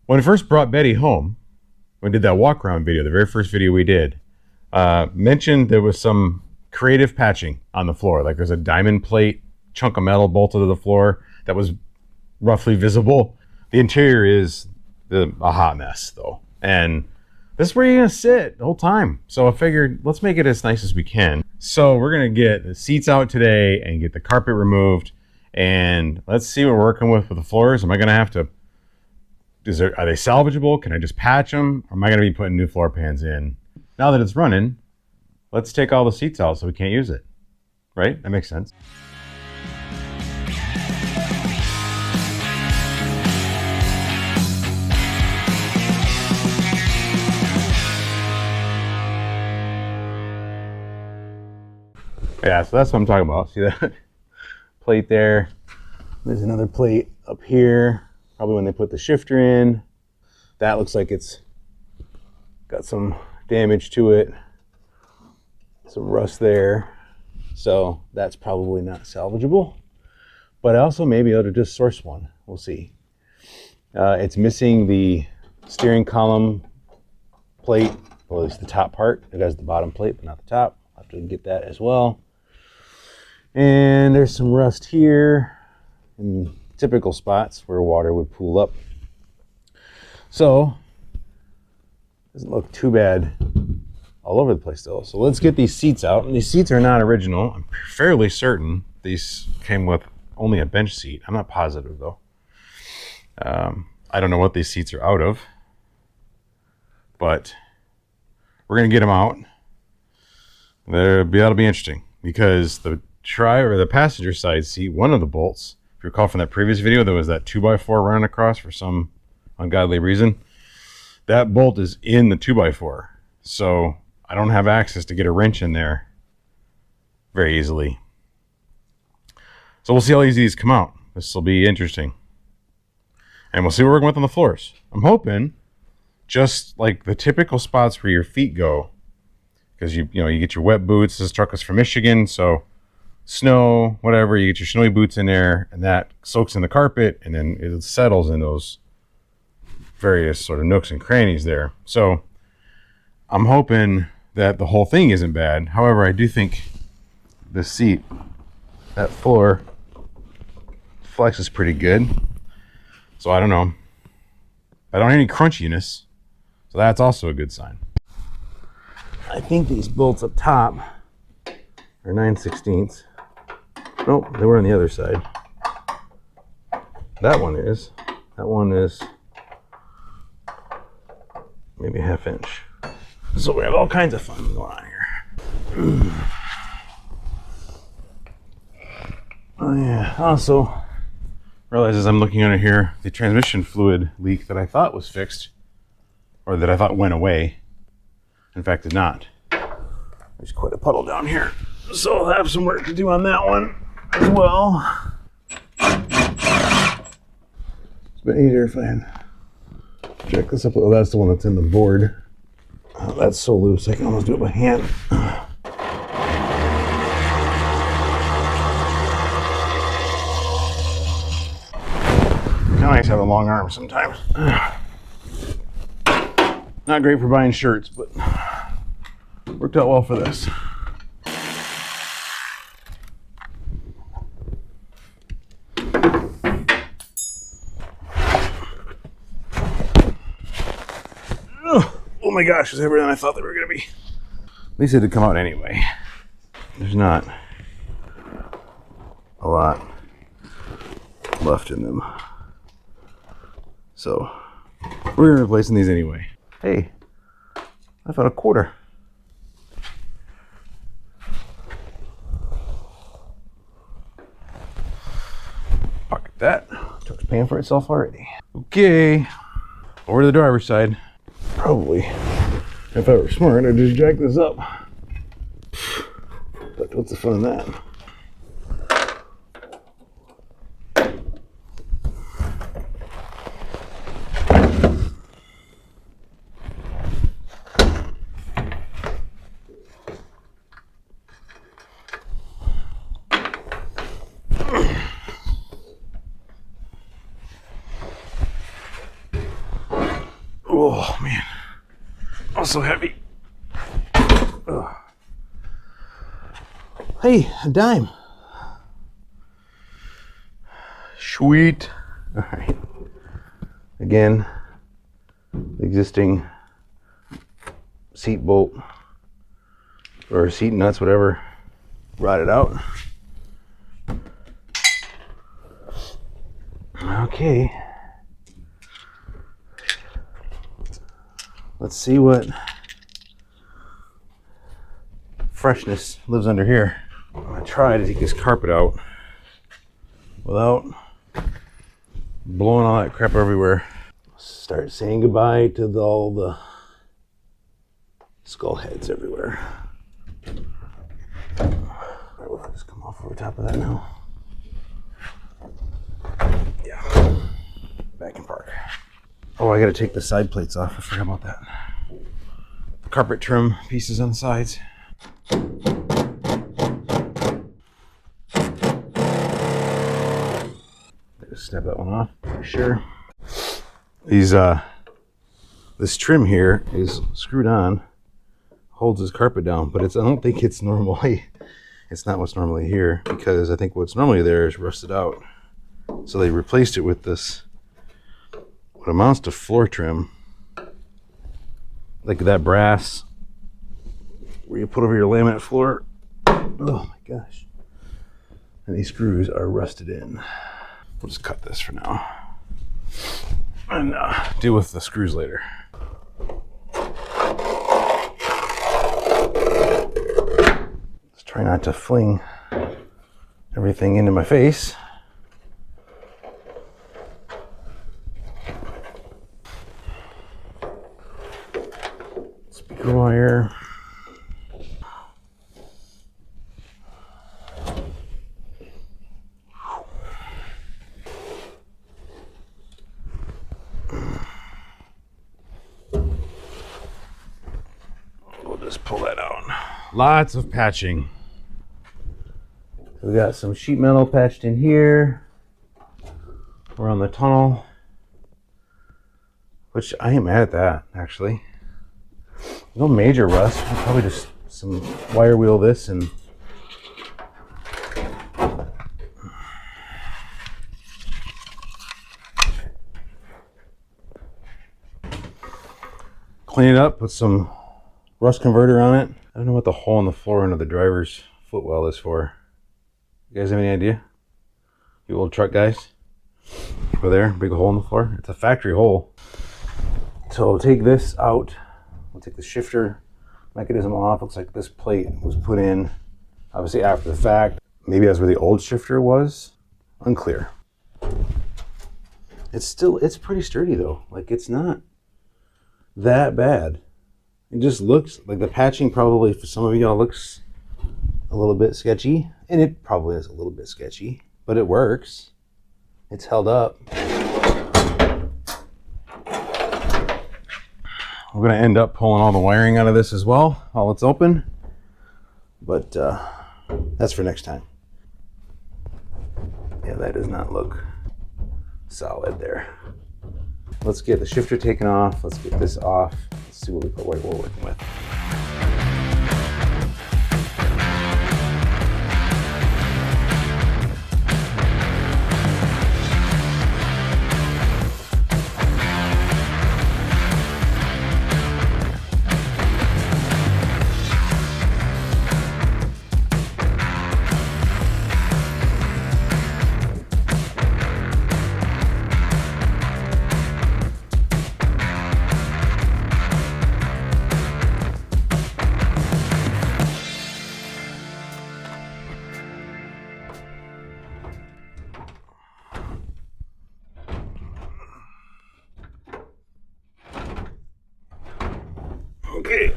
When I first brought Betty home, when we did that walk around video, the very first video we did, mentioned there was some creative patching on the floor. Like there's a diamond plate chunk of metal bolted to the floor that was roughly visible. The interior is a hot mess though. And this is where you're gonna sit the whole time. So I figured let's make it as nice as we can. So we're gonna get the seats out today and get the carpet removed. And let's see what we're working with the floors. Am I gonna have to, are they salvageable? Can I just patch them? Or am I gonna be putting new floor pans in? Now that it's running, let's take all the seats out so we can't use it. Right? That makes sense. Yeah, so that's what I'm talking about. See that plate there? There's another plate up here. Probably when they put the shifter in. That looks like it's got some damage to it. Some rust there. So that's probably not salvageable. But I also may be able to just source one. We'll see. It's missing the steering column plate. Well, at least the top part. It has the bottom plate, but not the top. I'll have to get that as well. And there's some rust here in typical spots where water would pool up. So, doesn't look too bad all over the place though. So let's get these seats out. And these seats are not original. I'm fairly certain these came with only a bench seat. I'm not positive though. I don't know what these seats are out of, but we're gonna get them out. That'll be interesting because the passenger side seat, one of the bolts, if you recall from that previous video, there was that 2x4 running across for some ungodly reason. That bolt is in the 2x4, so I don't have access to get a wrench in there very easily. So we'll see how easy these come out. This will be interesting, and we'll see what we're working with on the floors. I'm hoping just like the typical spots where your feet go, because you get your wet boots. This truck is from Michigan, so snow, whatever, you get your snowy boots in there, and that soaks in the carpet, and then it settles in those various sort of nooks and crannies there. So I'm hoping that the whole thing isn't bad. However, I do think the seat, that floor, flexes pretty good. So I don't know. I don't have any crunchiness, so that's also a good sign. I think these bolts up top are 9/16. Nope, they were on the other side. That one is. That one is maybe a 1/2 inch. So we have all kinds of fun going on here. Oh yeah, also realizes I'm looking under here, the transmission fluid leak that I thought was fixed, or that I thought went away, in fact did not. There's quite a puddle down here, so I'll have some work to do on that one as well. It's a bit easier if I can check this up. Oh, that's the one that's in the board. Oh, that's so loose I can almost do it by hand. Kind of nice having long arms sometimes. Not great for buying shirts, but worked out well for this. Oh my gosh, it's everything I thought they were going to be. At least it did come out anyway. There's not a lot left in them. So we're going to be replacing these anyway. Hey, I found a quarter. Pocket that. Truck's paying for itself already. Okay, over to the driver's side. Probably, if I were smart, I'd just jack this up. But what's the fun in that? Oh man, oh so heavy. Ugh. Hey, a dime. Sweet. All right. Again, existing seat bolt or seat nuts, whatever, rotted out. Okay. Let's see what freshness lives under here. I'm gonna try to take this carpet out without blowing all that crap everywhere. Start saying goodbye to all the skull heads everywhere. All right, we'll just come off over top of that now. Yeah, back in park. Oh, I gotta take the side plates off. I forgot about that. Carpet trim pieces on the sides. Just snap that one off for sure. This trim here is screwed on, holds this carpet down, but I don't think it's normally, it's not what's normally here, because I think what's normally there is rusted out. So they replaced it with this, what amounts to floor trim, like that brass where you put over your laminate floor. Oh my gosh. And these screws are rusted in. We'll just cut this for now and deal with the screws later. Let's try not to fling everything into my face. Speaker wire. Pull that out. Lots of patching. We got some sheet metal patched in here. We're on the tunnel, which I ain't mad at that actually. No major rust. Probably just some wire wheel this and clean it up with some rust converter on it. I don't know what the hole in the floor under the driver's footwell is for. You guys have any idea? You old truck guys? Over there, big hole in the floor. It's a factory hole. So we'll take this out. We'll take the shifter mechanism off. Looks like this plate was put in obviously after the fact. Maybe that's where the old shifter was. Unclear. It's pretty sturdy though. Like it's not that bad. It just looks like the patching probably for some of y'all looks a little bit sketchy, and it probably is a little bit sketchy, but it works. It's held up. We're going to end up pulling all the wiring out of this as well while it's open, but that's for next time. Yeah, that does not look solid there. Let's get the shifter taken off. Let's get this off. Let's see what we're working with. Okay.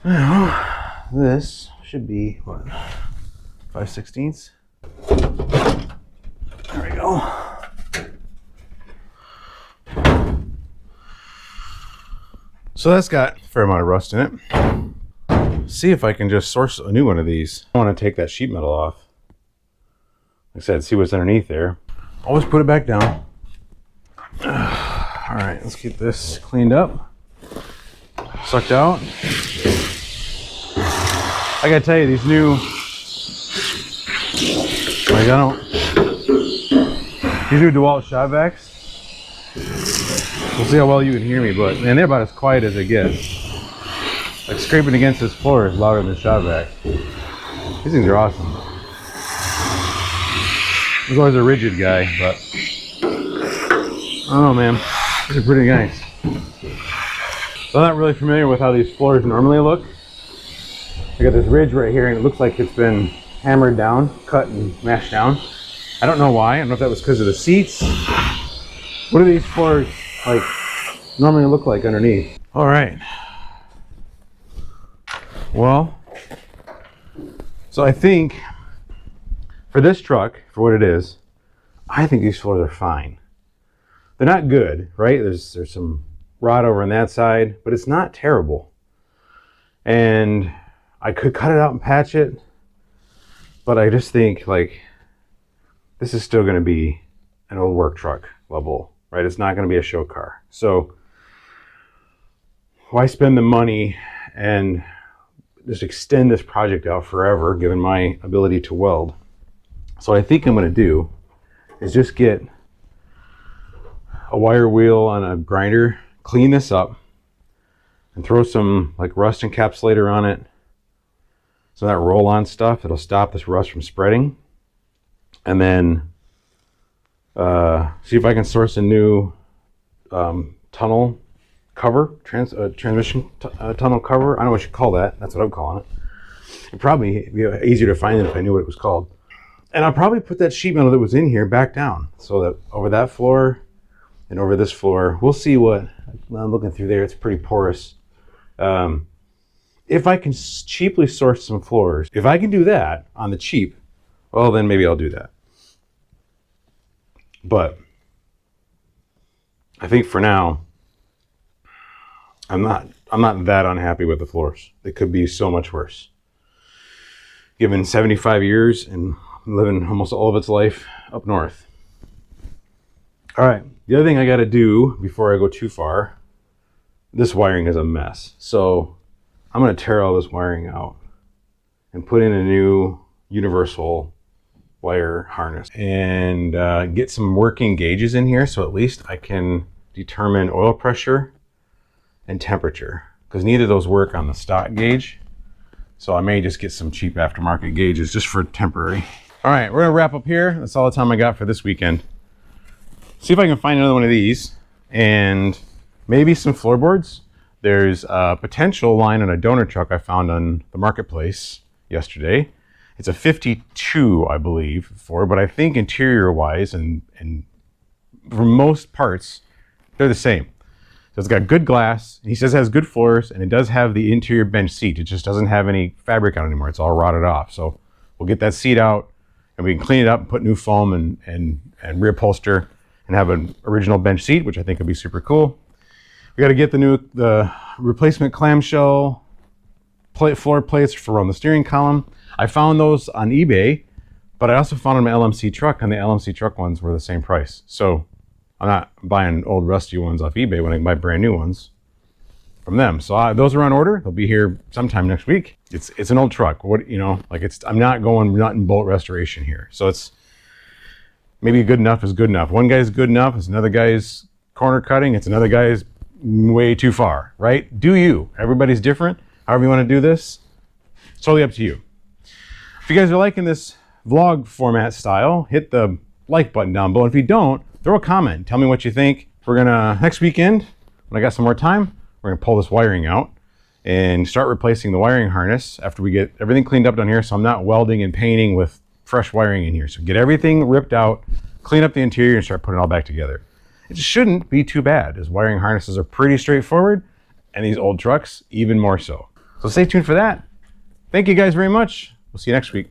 Now, this should be what, 5/16? There we go. So that's got a fair amount of rust in it. See if I can just source a new one of these. I want to take that sheet metal off. I said, see what's underneath there. Always put it back down. All right, let's get this cleaned up, sucked out. I gotta tell you, these new, these new DeWalt shop vacs. We'll see how well you can hear me, but man, they're about as quiet as it gets. Like scraping against this floor is louder than the shop vac. These things are awesome. I was always a rigid guy, but oh man, these are pretty nice. So I'm not really familiar with how these floors normally look. I got this ridge right here and it looks like it's been hammered down, cut and mashed down. I don't know why. I don't know if that was because of the seats. What do these floors like normally look like underneath? All right. Well, so I think for this truck, for what it is, I think these floors are fine. They're not good, right? There's some rot over on that side, but it's not terrible. And I could cut it out and patch it, but I just think like this is still going to be an old work truck level, right? It's not going to be a show car. So why spend the money and just extend this project out forever, given my ability to weld? So what I think I'm going to do is just get a wire wheel on a grinder, clean this up, and throw some like rust encapsulator on it. So that roll-on stuff, it'll stop this rust from spreading. And then see if I can source a new tunnel cover, transmission tunnel cover. I don't know what you call that. That's what I'm calling it. It'd probably be easier to find than if I knew what it was called. And I'll probably put that sheet metal that was in here back down so that over that floor and over this floor, we'll see what, I'm looking through there, it's pretty porous. If I can cheaply source some floors, if I can do that on the cheap, well, then maybe I'll do that. But I think for now, I'm not that unhappy with the floors. They could be so much worse. Given 75 years and living almost all of its life up north. All right, the other thing I got to do before I go too far, this wiring is a mess. So I'm going to tear all this wiring out and put in a new universal wire harness and get some working gauges in here so at least I can determine oil pressure and temperature, because neither of those work on the stock gauge. So I may just get some cheap aftermarket gauges just for temporary. All right, we're gonna wrap up here. That's all the time I got for this weekend. See if I can find another one of these and maybe some floorboards. There's a potential line on a donor truck I found on the marketplace yesterday. It's a 52, I believe, but I think interior wise and for most parts, they're the same. So it's got good glass. He says it has good floors, and it does have the interior bench seat. It just doesn't have any fabric on it anymore. It's all rotted off. So we'll get that seat out, and we can clean it up and put new foam and reupholster and have an original bench seat, which I think would be super cool. We got to get the replacement clamshell floor plates for around the steering column. I found those on eBay, but I also found them on my LMC truck, and the LMC truck ones were the same price. So I'm not buying old rusty ones off eBay when I can buy brand new ones from them. So those are on order. They'll be here sometime next week. It's an old truck. I'm not going nut and bolt restoration here. So it's maybe good enough is good enough. One guy's good enough. It's another guy's corner cutting. It's another guy's way too far, right? Do you? Everybody's different. However you want to do this, it's totally up to you. If you guys are liking this vlog format style, hit the like button down below. If you don't, throw a comment. Tell me what you think. Next weekend, when I got some more time, we're gonna pull this wiring out and start replacing the wiring harness after we get everything cleaned up down here, so I'm not welding and painting with fresh wiring in here. So get everything ripped out, clean up the interior, and start putting it all back together. It shouldn't be too bad, as wiring harnesses are pretty straightforward, and these old trucks even more so. So stay tuned for that. Thank you guys very much. We'll see you next week.